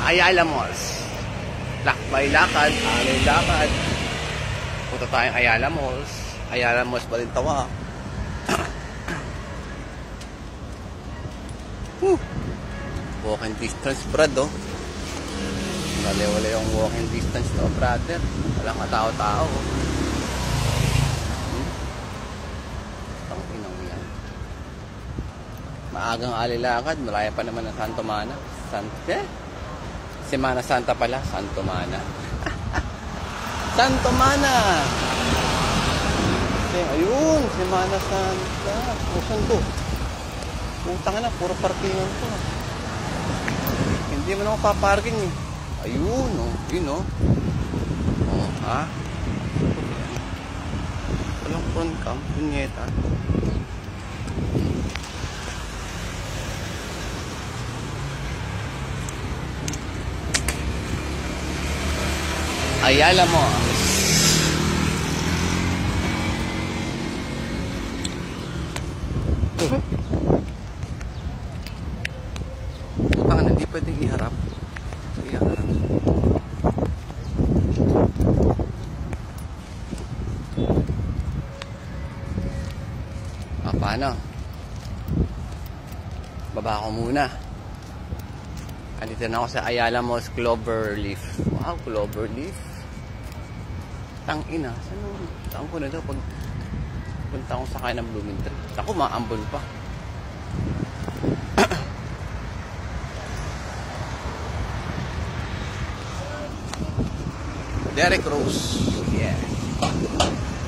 Ayala Malls. Lakbay lakad, alay lakad. Punta tayong Ayala Malls. Ayala Malls Balintawa. Walking distance, brad, oh. Wala yung walking distance, no, brother. Walang katao-tao, oh. Tangkinang yan. Maagang alilakad, malaya pa naman ng Santo Mana. Semana Santa pala, Santo Mana. Santo Mana! Ayun, Semana Santa. Saan to? Putang na, puro parkingan to. Hindi mo na ako paparking, eh. Ayun, oh. Yun, oh. Oh, ha? Walang front cam, punyeta. Ayala mo. Putang na, hindi pwedeng iharap. Iharap. Paano? Baba ko muna. Andito na ako sa Ayala Malls Cloverleaf. Wow, Cloverleaf. Tangina. Saan ko na daw pag punta akong sakay ng Blooming Tree. Ako, maambon pa. Derek Rose. Yeah.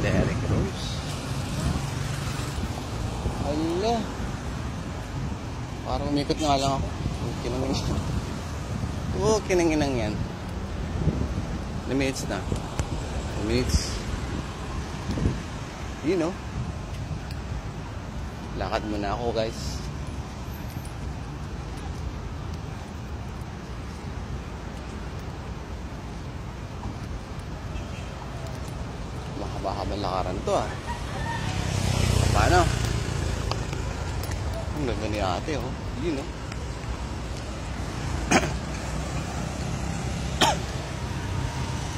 Derek Rose. Hala. Parang umikot nga lang ako. Kinanginang yan. 2 minutes na. 2 minutes. You know. Lakad muna ako, guys. Mahaba-habang lakaran to, ah. Paano? Ang ganda ni ate, oh. You know.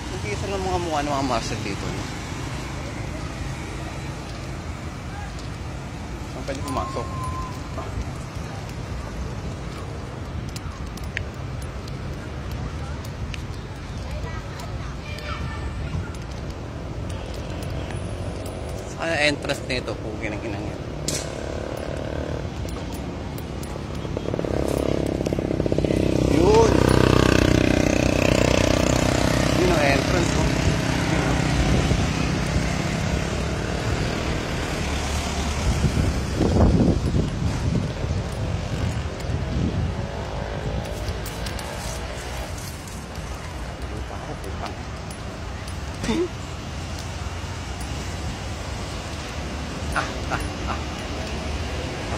Nag-iisa ng mga mukha ng mga marshal dito, no? Saan pwede pumasok? Saan ang entrance nito kung ginang-ginang yan?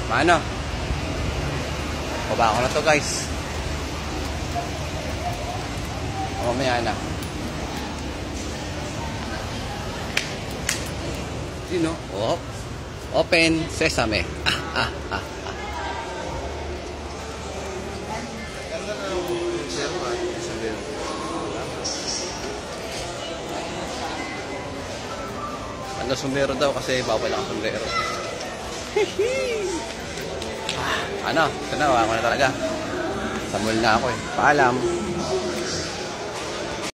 Paano? Baba ako na to, guys. Mamaya na. You know, oh, open sesame. Ano, sumero daw kasi bawal ang sombrero. Ano, ito na, wala ko na talaga. Sa mall na ako, eh. Paalam.